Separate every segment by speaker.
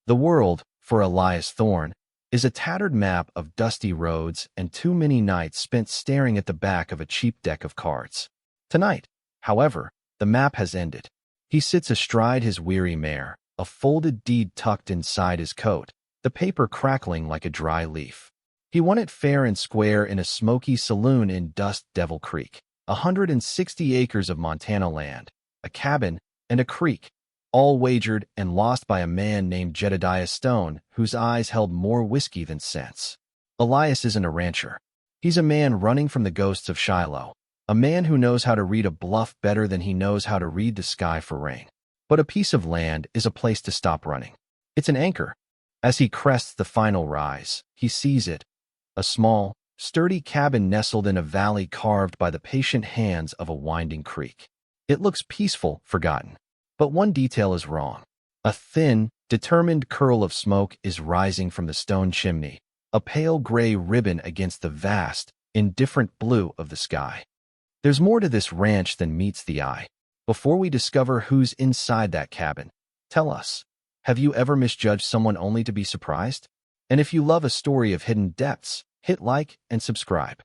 Speaker 1: The world, for Elias Thorne, is a tattered map of dusty roads and too many nights spent staring at the back of a cheap deck of cards. Tonight, however, the map has ended. He sits astride his weary mare, a folded deed tucked inside his coat, the paper crackling like a dry leaf. He won it fair and square in a smoky saloon in Dust Devil Creek, 160 acres of Montana land, a cabin, and a creek, all wagered and lost by a man named Jedediah Stone, whose eyes held more whiskey than sense. Elias isn't a rancher. He's a man running from the ghosts of Shiloh, a man who knows how to read a bluff better than he knows how to read the sky for rain. But a piece of land is a place to stop running. It's an anchor. As he crests the final rise, he sees it, a small, sturdy cabin nestled in a valley carved by the patient hands of a winding creek. It looks peaceful, forgotten. But one detail is wrong. A thin, determined curl of smoke is rising from the stone chimney, a pale gray ribbon against the vast, indifferent blue of the sky. There's more to this ranch than meets the eye. Before we discover who's inside that cabin, tell us, have you ever misjudged someone only to be surprised? And if you love a story of hidden depths, hit like and subscribe.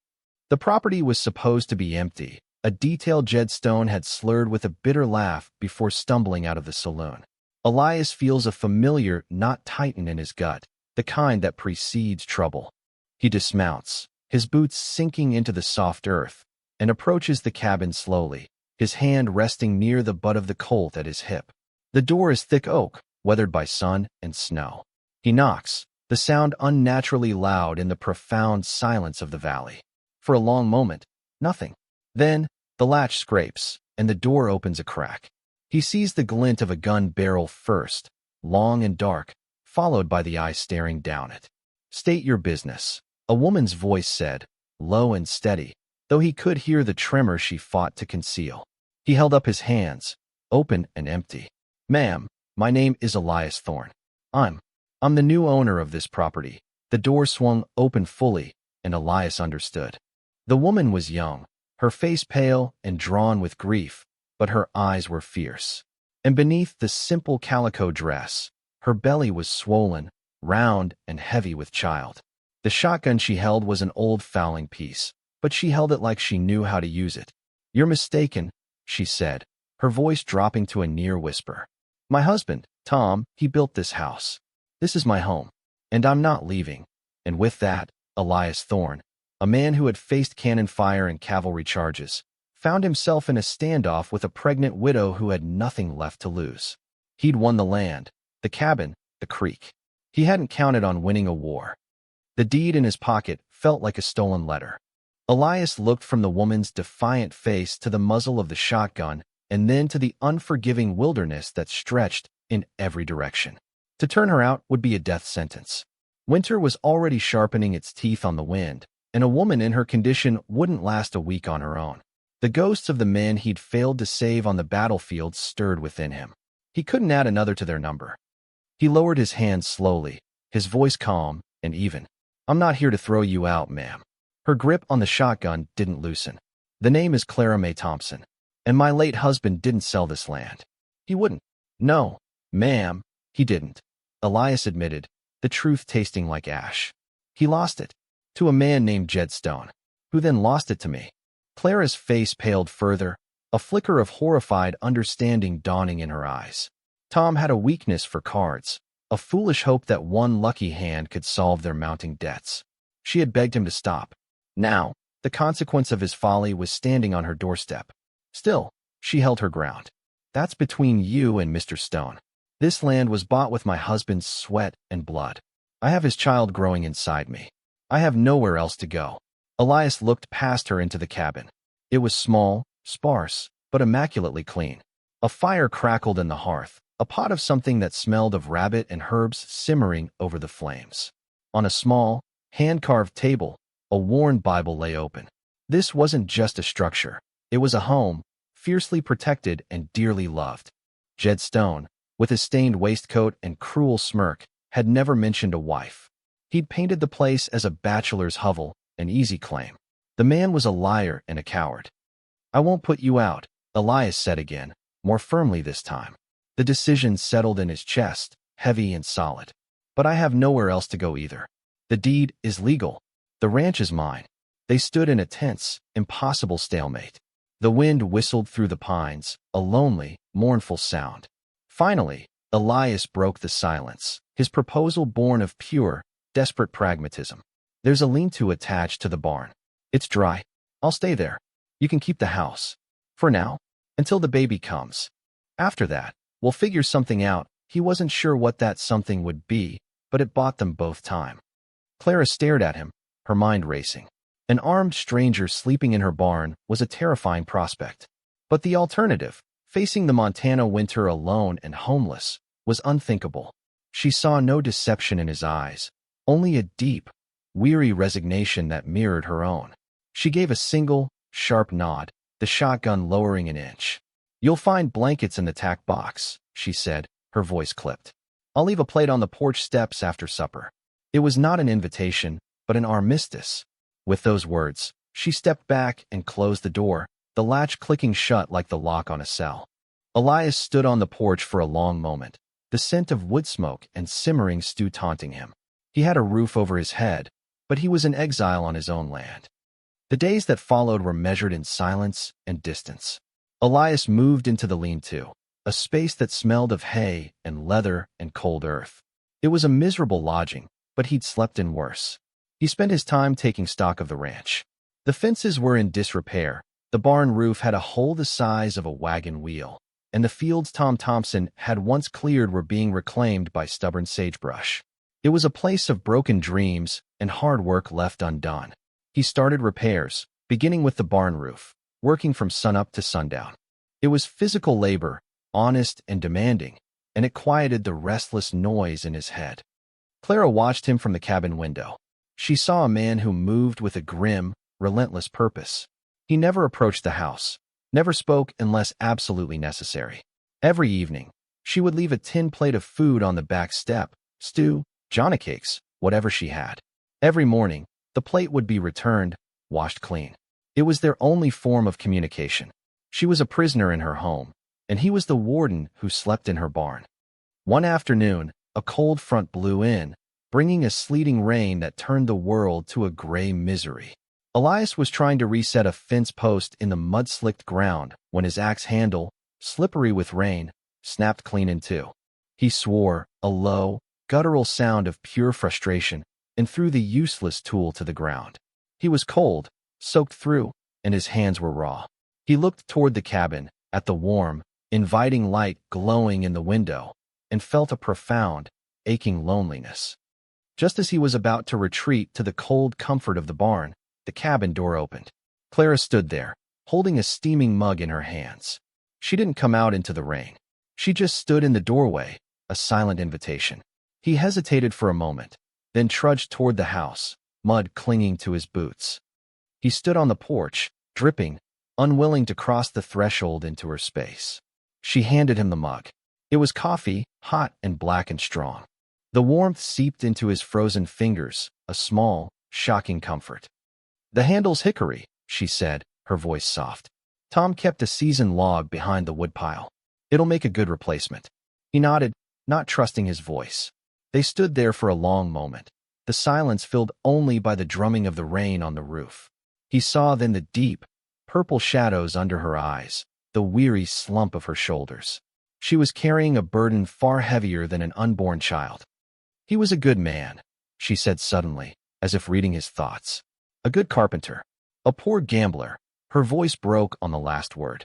Speaker 1: The property was supposed to be empty. A detail Jed Stone had slurred with a bitter laugh before stumbling out of the saloon. Elias feels a familiar knot tighten in his gut, the kind that precedes trouble. He dismounts, his boots sinking into the soft earth, and approaches the cabin slowly, his hand resting near the butt of the Colt at his hip. The door is thick oak, weathered by sun and snow. He knocks, the sound unnaturally loud in the profound silence of the valley. For a long moment, nothing. Then, the latch scrapes, and the door opens a crack. He sees the glint of a gun barrel first, long and dark, followed by the eye staring down it. "State your business," a woman's voice said, low and steady, though he could hear the tremor she fought to conceal. He held up his hands, open and empty. "Ma'am, my name is Elias Thorne. I'm the new owner of this property." The door swung open fully, and Elias understood. The woman was young, her face pale and drawn with grief, but her eyes were fierce. And beneath the simple calico dress, her belly was swollen, round, and heavy with child. The shotgun she held was an old fowling piece, but she held it like she knew how to use it. "You're mistaken," she said, her voice dropping to a near whisper. "My husband, Tom, he built this house. This is my home, and I'm not leaving." And with that, Elias Thorne, a man who had faced cannon fire and cavalry charges, found himself in a standoff with a pregnant widow who had nothing left to lose. He'd won the land, the cabin, the creek. He hadn't counted on winning a war. The deed in his pocket felt like a stolen letter. Elias looked from the woman's defiant face to the muzzle of the shotgun and then to the unforgiving wilderness that stretched in every direction. To turn her out would be a death sentence. Winter was already sharpening its teeth on the wind, and a woman in her condition wouldn't last a week on her own. The ghosts of the men he'd failed to save on the battlefield stirred within him. He couldn't add another to their number. He lowered his hands slowly, his voice calm and even. "I'm not here to throw you out, ma'am." Her grip on the shotgun didn't loosen. "The name is Clara Mae Thompson, and my late husband didn't sell this land. He wouldn't." "No, ma'am, he didn't," Elias admitted, the truth tasting like ash. "He lost it to a man named Jed Stone, who then lost it to me." Clara's face paled further, a flicker of horrified understanding dawning in her eyes. Tom had a weakness for cards, a foolish hope that one lucky hand could solve their mounting debts. She had begged him to stop. Now, the consequence of his folly was standing on her doorstep. Still, she held her ground. "That's between you and Mr. Stone. This land was bought with my husband's sweat and blood. I have his child growing inside me. I have nowhere else to go." Elias looked past her into the cabin. It was small, sparse, but immaculately clean. A fire crackled in the hearth, a pot of something that smelled of rabbit and herbs simmering over the flames. On a small, hand-carved table, a worn Bible lay open. This wasn't just a structure. It was a home, fiercely protected and dearly loved. Jed Stone, with his stained waistcoat and cruel smirk, had never mentioned a wife. He'd painted the place as a bachelor's hovel, an easy claim. The man was a liar and a coward. "I won't put you out," Elias said again, more firmly this time. The decision settled in his chest, heavy and solid. But I have nowhere else to go either. The deed is legal. The ranch is mine. They stood in a tense, impossible stalemate. The wind whistled through the pines, a lonely, mournful sound. Finally, Elias broke the silence, his proposal born of pure, desperate pragmatism. There's a lean-to attached to the barn. It's dry. I'll stay there. You can keep the house. For now. Until the baby comes. After that, we'll figure something out. He wasn't sure what that something would be, but it bought them both time. Clara stared at him, her mind racing. An armed stranger sleeping in her barn was a terrifying prospect. But the alternative, facing the Montana winter alone and homeless, was unthinkable. She saw no deception in his eyes, only a deep, weary resignation that mirrored her own. She gave a single, sharp nod, the shotgun lowering an inch. "You'll find blankets in the tack box," she said, her voice clipped. "I'll leave a plate on the porch steps after supper." It was not an invitation, but an armistice. With those words, she stepped back and closed the door, the latch clicking shut like the lock on a cell. Elias stood on the porch for a long moment, the scent of wood smoke and simmering stew taunting him. He had a roof over his head, but he was an exile on his own land. The days that followed were measured in silence and distance. Elias moved into the lean-to, a space that smelled of hay and leather and cold earth. It was a miserable lodging, but he'd slept in worse. He spent his time taking stock of the ranch. The fences were in disrepair, the barn roof had a hole the size of a wagon wheel, and the fields Tom Thompson had once cleared were being reclaimed by stubborn sagebrush. It was a place of broken dreams and hard work left undone. He started repairs, beginning with the barn roof, working from sunup to sundown. It was physical labor, honest and demanding, and it quieted the restless noise in his head. Clara watched him from the cabin window. She saw a man who moved with a grim, relentless purpose. He never approached the house, never spoke unless absolutely necessary. Every evening, she would leave a tin plate of food on the back step, stew, johnny cakes, whatever she had. Every morning, the plate would be returned, washed clean. It was their only form of communication. She was a prisoner in her home, and he was the warden who slept in her barn. One afternoon, a cold front blew in, bringing a sleeting rain that turned the world to a gray misery. Elias was trying to reset a fence post in the mud-slicked ground when his axe handle, slippery with rain, snapped clean in two. He swore, a low, guttural sound of pure frustration, and threw the useless tool to the ground. He was cold, soaked through, and his hands were raw. He looked toward the cabin, at the warm, inviting light glowing in the window, and felt a profound, aching loneliness. Just as he was about to retreat to the cold comfort of the barn, the cabin door opened. Clara stood there, holding a steaming mug in her hands. She didn't come out into the rain. She just stood in the doorway, a silent invitation. He hesitated for a moment, then trudged toward the house, mud clinging to his boots. He stood on the porch, dripping, unwilling to cross the threshold into her space. She handed him the mug. It was coffee, hot and black and strong. The warmth seeped into his frozen fingers, a small, shocking comfort. "The handle's hickory," she said, her voice soft. "Tom kept a seasoned log behind the woodpile. It'll make a good replacement." He nodded, not trusting his voice. They stood there for a long moment, the silence filled only by the drumming of the rain on the roof. He saw then the deep, purple shadows under her eyes, the weary slump of her shoulders. She was carrying a burden far heavier than an unborn child. "He was a good man," she said suddenly, as if reading his thoughts. "A good carpenter. A poor gambler." Her voice broke on the last word.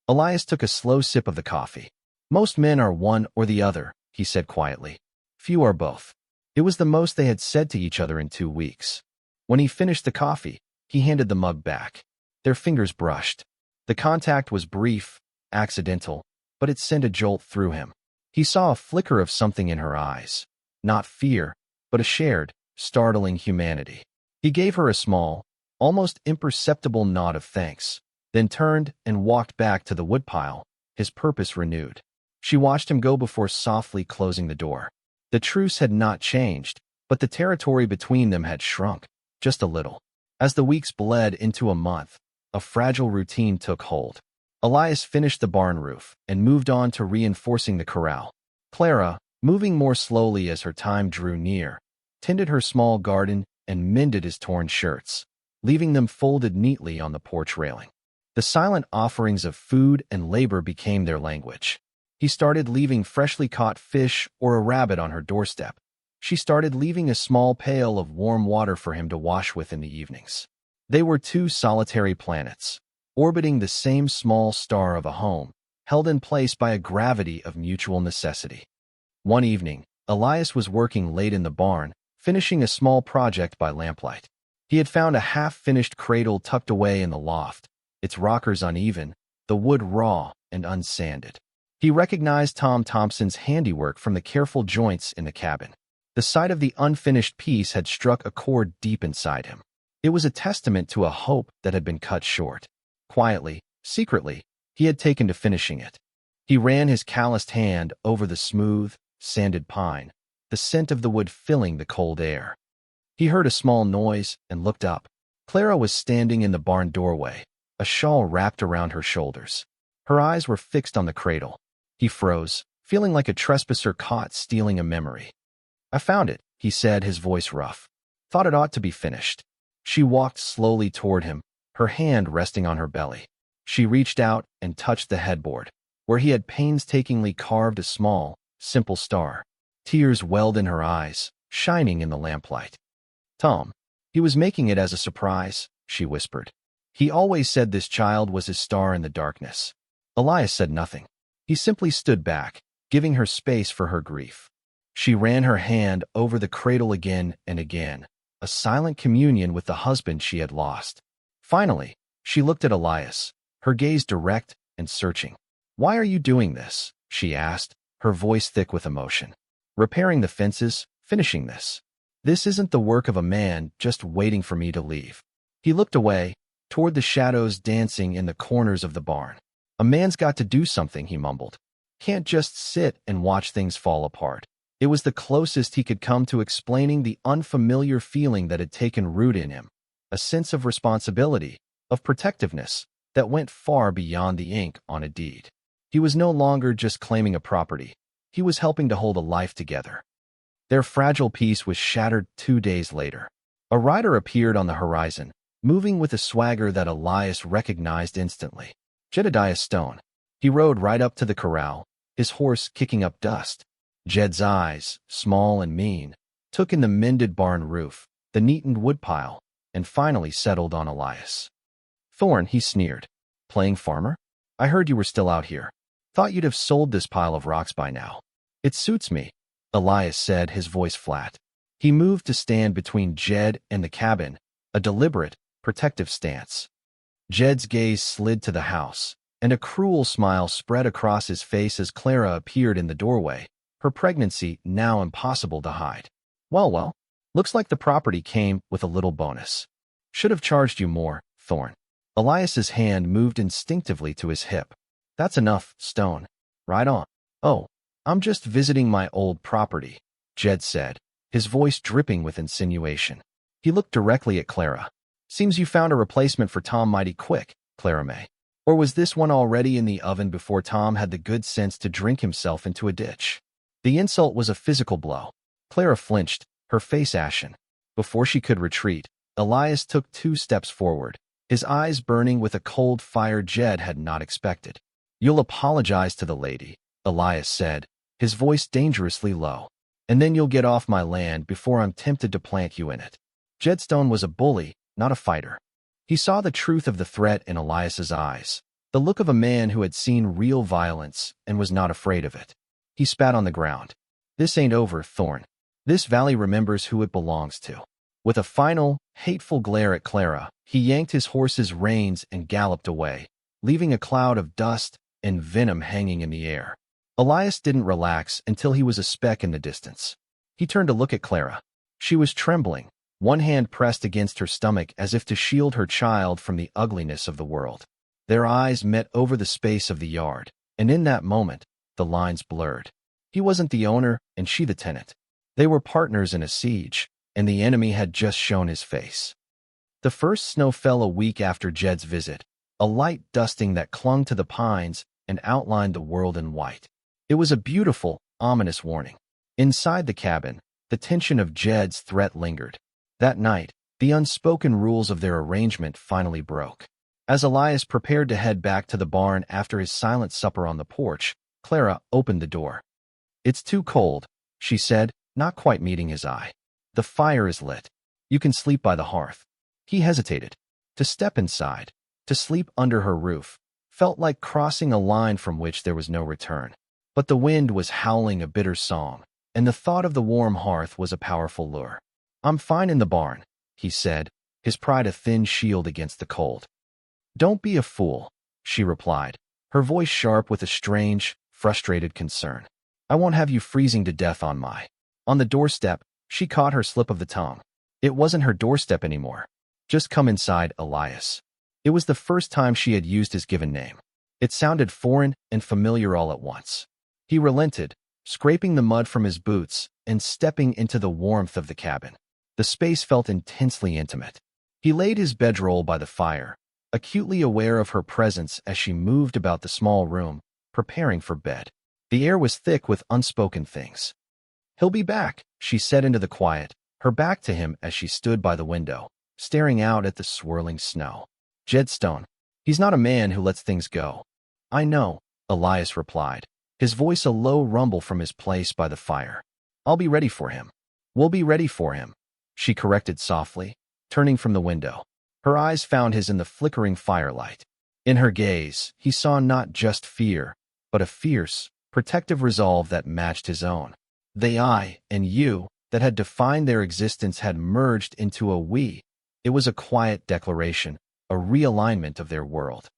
Speaker 1: Elias took a slow sip of the coffee. "Most men are one or the other," he said quietly. "Few are both." It was the most they had said to each other in 2 weeks. When he finished the coffee, he handed the mug back. Their fingers brushed. The contact was brief, accidental, but it sent a jolt through him. He saw a flicker of something in her eyes. Not fear, but a shared, startling humanity. He gave her a small, almost imperceptible nod of thanks, then turned and walked back to the woodpile, his purpose renewed. She watched him go before softly closing the door. The truce had not changed, but the territory between them had shrunk, just a little. As the weeks bled into a month, a fragile routine took hold. Elias finished the barn roof and moved on to reinforcing the corral. Clara, moving more slowly as her time drew near, tended her small garden and mended his torn shirts, leaving them folded neatly on the porch railing. The silent offerings of food and labor became their language. He started leaving freshly caught fish or a rabbit on her doorstep. She started leaving a small pail of warm water for him to wash with in the evenings. They were two solitary planets, orbiting the same small star of a home, held in place by a gravity of mutual necessity. One evening, Elias was working late in the barn, finishing a small project by lamplight. He had found a half-finished cradle tucked away in the loft, its rockers uneven, the wood raw and unsanded. He recognized Tom Thompson's handiwork from the careful joints in the cabin. The sight of the unfinished piece had struck a chord deep inside him. It was a testament to a hope that had been cut short. Quietly, secretly, he had taken to finishing it. He ran his calloused hand over the smooth, sanded pine, the scent of the wood filling the cold air. He heard a small noise and looked up. Clara was standing in the barn doorway, a shawl wrapped around her shoulders. Her eyes were fixed on the cradle. He froze, feeling like a trespasser caught stealing a memory. "I found it," he said, his voice rough. "Thought it ought to be finished." She walked slowly toward him, her hand resting on her belly. She reached out and touched the headboard, where he had painstakingly carved a small, simple star. Tears welled in her eyes, shining in the lamplight. "Tom, he was making it as a surprise," she whispered. "He always said this child was his star in the darkness." Elias said nothing. He simply stood back, giving her space for her grief. She ran her hand over the cradle again and again, a silent communion with the husband she had lost. Finally, she looked at Elias, her gaze direct and searching. "Why are you doing this?" she asked, her voice thick with emotion. "Repairing the fences, finishing this. This isn't the work of a man just waiting for me to leave." He looked away, toward the shadows dancing in the corners of the barn. "A man's got to do something," he mumbled. "Can't just sit and watch things fall apart." It was the closest he could come to explaining the unfamiliar feeling that had taken root in him, a sense of responsibility, of protectiveness, that went far beyond the ink on a deed. He was no longer just claiming a property. He was helping to hold a life together. Their fragile peace was shattered 2 days later. A rider appeared on the horizon, moving with a swagger that Elias recognized instantly. Jedediah Stone. He rode right up to the corral, his horse kicking up dust. Jed's eyes, small and mean, took in the mended barn roof, the neatened woodpile, and finally settled on Elias. "Thorne," he sneered. "Playing farmer? I heard you were still out here. Thought you'd have sold this pile of rocks by now." "It suits me," Elias said, his voice flat. He moved to stand between Jed and the cabin, a deliberate, protective stance. Jed's gaze slid to the house, and a cruel smile spread across his face as Clara appeared in the doorway, her pregnancy now impossible to hide. Well, looks like the property came with a little bonus. Should have charged you more, Thorne." Elias's hand moved instinctively to his hip. "That's enough, Stone. Right on." "Oh, I'm just visiting my old property," Jed said, his voice dripping with insinuation. He looked directly at Clara. "Seems you found a replacement for Tom mighty quick, Clara May. Or was this one already in the oven before Tom had the good sense to drink himself into a ditch?" The insult was a physical blow. Clara flinched, her face ashen. Before she could retreat, Elias took 2 steps forward, his eyes burning with a cold fire Jed had not expected. "You'll apologize to the lady," Elias said, his voice dangerously low. "And then you'll get off my land before I'm tempted to plant you in it." Jed Stone was a bully, not a fighter. He saw the truth of the threat in Elias's eyes, the look of a man who had seen real violence and was not afraid of it. He spat on the ground. "This ain't over, Thorne. This valley remembers who it belongs to." With a final, hateful glare at Clara, he yanked his horse's reins and galloped away, leaving a cloud of dust and venom hanging in the air. Elias didn't relax until he was a speck in the distance. He turned to look at Clara. She was trembling, one hand pressed against her stomach as if to shield her child from the ugliness of the world. Their eyes met over the space of the yard, and in that moment, the lines blurred. He wasn't the owner and she the tenant. They were partners in a siege, and the enemy had just shown his face. The first snow fell a week after Jed's visit, a light dusting that clung to the pines and outlined the world in white. It was a beautiful, ominous warning. Inside the cabin, the tension of Jed's threat lingered. That night, the unspoken rules of their arrangement finally broke. As Elias prepared to head back to the barn after his silent supper on the porch, Clara opened the door. "It's too cold," she said, not quite meeting his eye. "The fire is lit. You can sleep by the hearth." He hesitated. To step inside, to sleep under her roof, felt like crossing a line from which there was no return. But the wind was howling a bitter song, and the thought of the warm hearth was a powerful lure. "I'm fine in the barn," he said, his pride a thin shield against the cold. "Don't be a fool," she replied, her voice sharp with a strange, frustrated concern. "I won't have you freezing to death on my—" On the doorstep, she caught her slip of the tongue. It wasn't her doorstep anymore. "Just come inside, Elias." It was the first time she had used his given name. It sounded foreign and familiar all at once. He relented, scraping the mud from his boots and stepping into the warmth of the cabin. The space felt intensely intimate. He laid his bedroll by the fire, acutely aware of her presence as she moved about the small room, preparing for bed. The air was thick with unspoken things. "He'll be back," she said into the quiet, her back to him as she stood by the window, staring out at the swirling snow. "Jedstone. He's not a man who lets things go." "I know," Elias replied, his voice a low rumble from his place by the fire. "I'll be ready for him." "We'll be ready for him," she corrected softly, turning from the window. Her eyes found his in the flickering firelight. In her gaze, he saw not just fear, but a fierce, protective resolve that matched his own. The I and you that had defined their existence had merged into a we. It was a quiet declaration, a realignment of their world.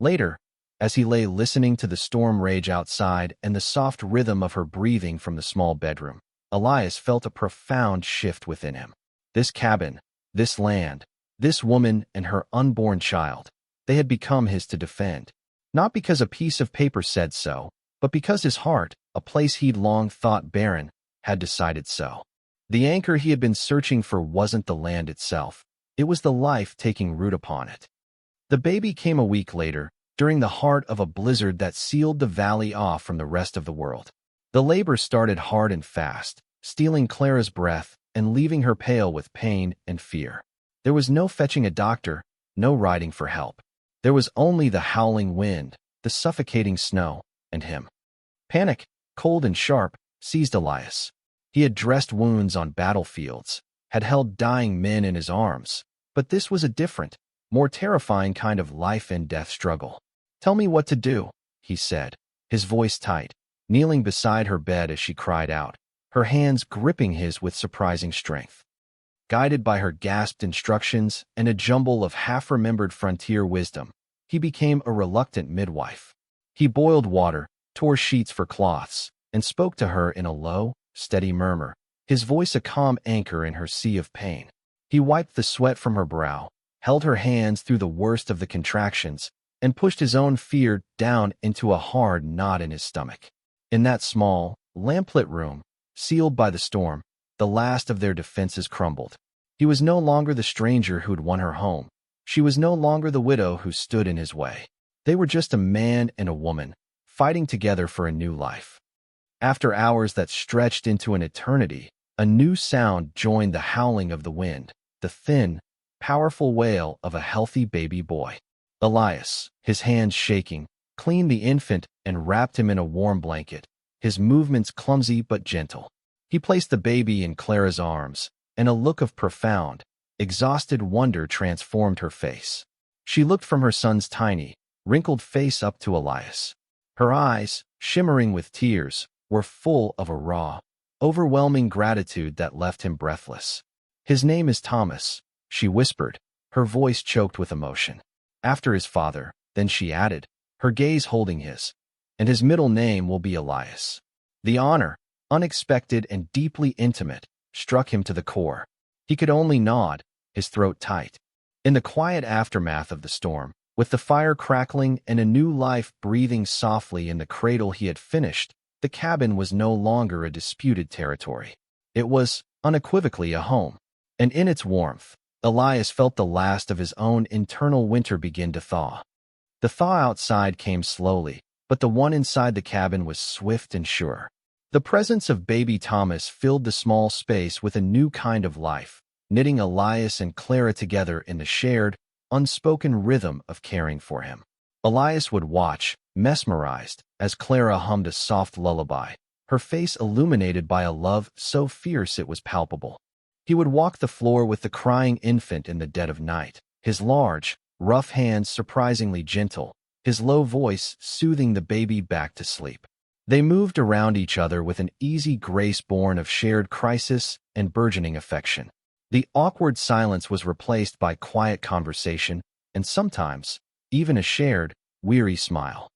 Speaker 1: Later, as he lay listening to the storm rage outside and the soft rhythm of her breathing from the small bedroom, Elias felt a profound shift within him. This cabin, this land, this woman and her unborn child, they had become his to defend. Not because a piece of paper said so, but because his heart, a place he'd long thought barren, had decided so. The anchor he had been searching for wasn't the land itself. It was the life taking root upon it. The baby came a week later, during the heart of a blizzard that sealed the valley off from the rest of the world. The labor started hard and fast, stealing Clara's breath and leaving her pale with pain and fear. There was no fetching a doctor, no riding for help. There was only the howling wind, the suffocating snow, and him. Panic, cold and sharp, seized Elias. He had dressed wounds on battlefields, had held dying men in his arms, but this was a different, more terrifying kind of life and death struggle. "Tell me what to do," he said, his voice tight, kneeling beside her bed as she cried out, her hands gripping his with surprising strength. Guided by her gasped instructions and a jumble of half-remembered frontier wisdom, he became a reluctant midwife. He boiled water, tore sheets for cloths, and spoke to her in a low, steady murmur, his voice a calm anchor in her sea of pain. He wiped the sweat from her brow, held her hands through the worst of the contractions, and pushed his own fear down into a hard knot in his stomach. In that small, lamplit room, sealed by the storm, the last of their defenses crumbled. He was no longer the stranger who'd won her home. She was no longer the widow who stood in his way. They were just a man and a woman, fighting together for a new life. After hours that stretched into an eternity, a new sound joined the howling of the wind, the thin, powerful wail of a healthy baby boy. Elias, his hands shaking, cleaned the infant and wrapped him in a warm blanket, his movements clumsy but gentle. He placed the baby in Clara's arms, and a look of profound, exhausted wonder transformed her face. She looked from her son's tiny, wrinkled face up to Elias. Her eyes, shimmering with tears, were full of a raw, overwhelming gratitude that left him breathless. "His name is Thomas," she whispered, her voice choked with emotion. "After his father," then she added, her gaze holding his, "and his middle name will be Elias." The honor, unexpected and deeply intimate, struck him to the core. He could only nod, his throat tight. In the quiet aftermath of the storm, with the fire crackling and a new life breathing softly in the cradle he had finished, the cabin was no longer a disputed territory. It was, unequivocally, a home. And in its warmth, Elias felt the last of his own internal winter begin to thaw. The thaw outside came slowly, but the one inside the cabin was swift and sure. The presence of baby Thomas filled the small space with a new kind of life, knitting Elias and Clara together in the shared, unspoken rhythm of caring for him. Elias would watch, mesmerized, as Clara hummed a soft lullaby, her face illuminated by a love so fierce it was palpable. He would walk the floor with the crying infant in the dead of night, his large, rough hands surprisingly gentle, his low voice soothing the baby back to sleep. They moved around each other with an easy grace born of shared crisis and burgeoning affection. The awkward silence was replaced by quiet conversation and sometimes even a shared, weary smile.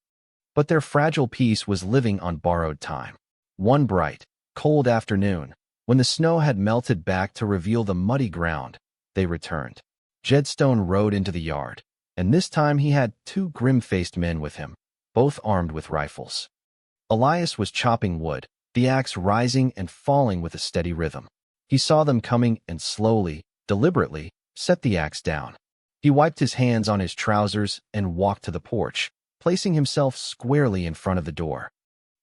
Speaker 1: But their fragile peace was living on borrowed time. One bright, cold afternoon, when the snow had melted back to reveal the muddy ground, they returned. Jedstone rode into the yard, and this time he had two grim-faced men with him, both armed with rifles. Elias was chopping wood, the axe rising and falling with a steady rhythm. He saw them coming and slowly, deliberately, set the axe down. He wiped his hands on his trousers and walked to the porch, placing himself squarely in front of the door.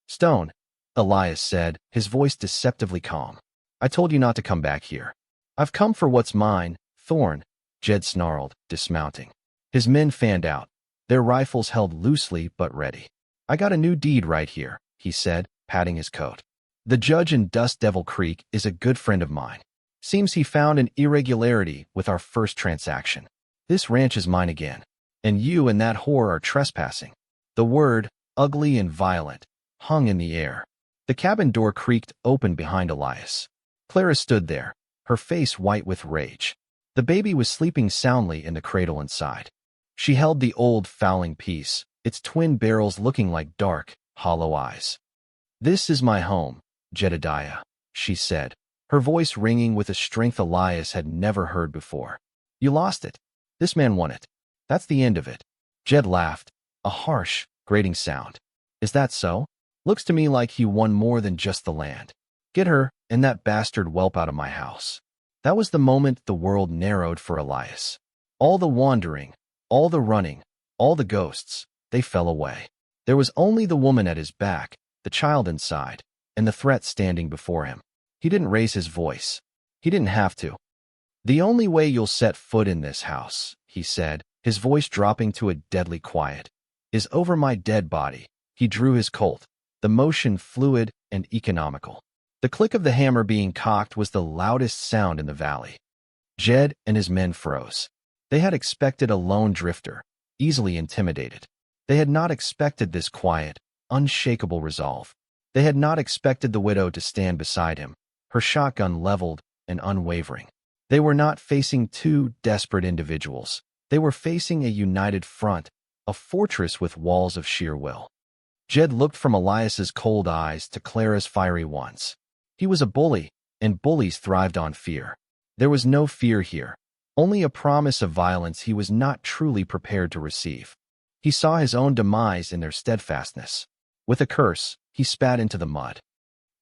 Speaker 1: "Stone," Elias said, his voice deceptively calm. "I told you not to come back here." "I've come for what's mine, Thorn," Jed snarled, dismounting. His men fanned out, their rifles held loosely but ready. "I got a new deed right here," he said, patting his coat. "The judge in Dust Devil Creek is a good friend of mine. Seems he found an irregularity with our first transaction. This ranch is mine again, and you and that whore are trespassing." The word, ugly and violent, hung in the air. The cabin door creaked open behind Elias. Clara stood there, her face white with rage. The baby was sleeping soundly in the cradle inside. She held the old fowling piece, its twin barrels looking like dark, hollow eyes. "This is my home, Jedediah," she said, her voice ringing with a strength Elias had never heard before. "You lost it. This man won it. That's the end of it." Jed laughed, a harsh, grating sound. "Is that so? Looks to me like he won more than just the land. Get her and that bastard whelp out of my house." That was the moment the world narrowed for Elias. All the wandering, all the running, all the ghosts, they fell away. There was only the woman at his back, the child inside, and the threat standing before him. He didn't raise his voice. He didn't have to. "The only way you'll set foot in this house," he said, his voice dropping to a deadly quiet, "is over my dead body." He drew his Colt, the motion fluid and economical. The click of the hammer being cocked was the loudest sound in the valley. Jed and his men froze. They had expected a lone drifter, easily intimidated. They had not expected this quiet, unshakable resolve. They had not expected the widow to stand beside him, her shotgun leveled and unwavering. They were not facing two desperate individuals. They were facing a united front, a fortress with walls of sheer will. Jed looked from Elias's cold eyes to Clara's fiery ones. He was a bully, and bullies thrived on fear. There was no fear here, only a promise of violence he was not truly prepared to receive. He saw his own demise in their steadfastness. With a curse, he spat into the mud.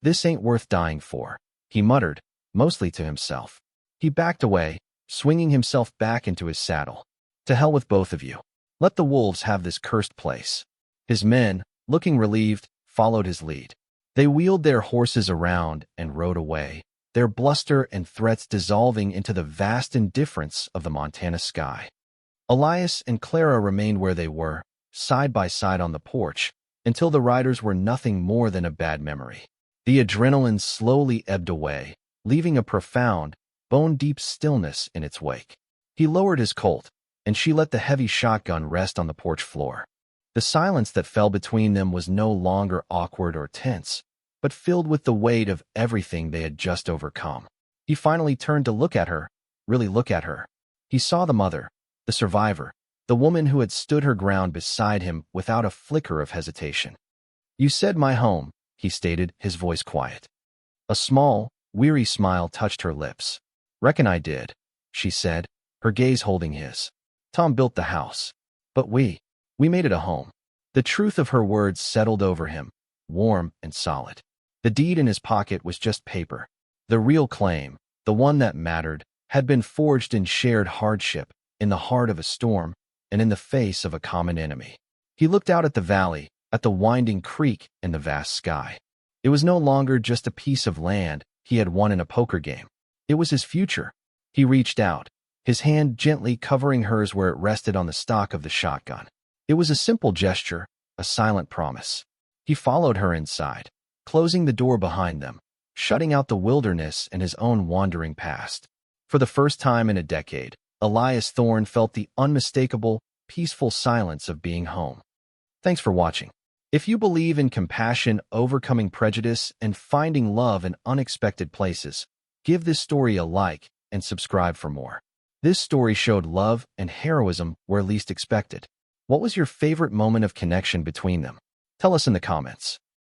Speaker 1: "This ain't worth dying for," he muttered, mostly to himself. He backed away, swinging himself back into his saddle. "To hell with both of you. Let the wolves have this cursed place." His men, looking relieved, followed his lead. They wheeled their horses around and rode away, their bluster and threats dissolving into the vast indifference of the Montana sky. Elias and Clara remained where they were, side by side on the porch, until the riders were nothing more than a bad memory. The adrenaline slowly ebbed away, leaving a profound, bone-deep stillness in its wake. He lowered his Colt, and she let the heavy shotgun rest on the porch floor. The silence that fell between them was no longer awkward or tense, but filled with the weight of everything they had just overcome. He finally turned to look at her, really look at her. He saw the mother, the survivor, the woman who had stood her ground beside him without a flicker of hesitation. "You said my home," he stated, his voice quiet. A small, weary smile touched her lips. "Reckon I did," she said, her gaze holding his. "Tom built the house. But we made it a home." The truth of her words settled over him, warm and solid. The deed in his pocket was just paper. The real claim, the one that mattered, had been forged in shared hardship, in the heart of a storm, and in the face of a common enemy. He looked out at the valley, at the winding creek and the vast sky. It was no longer just a piece of land he had won in a poker game. It was his future. He reached out, his hand gently covering hers where it rested on the stock of the shotgun. It was a simple gesture, a silent promise. He followed her inside, closing the door behind them, shutting out the wilderness and his own wandering past. For the first time in a decade, Elias Thorne felt the unmistakable, peaceful silence of being home. Thanks for watching. If you believe in compassion, overcoming prejudice, and finding love in unexpected places, give this story a like and subscribe for more. This story showed love and heroism where least expected. What was your favorite moment of connection between them? Tell us in the comments.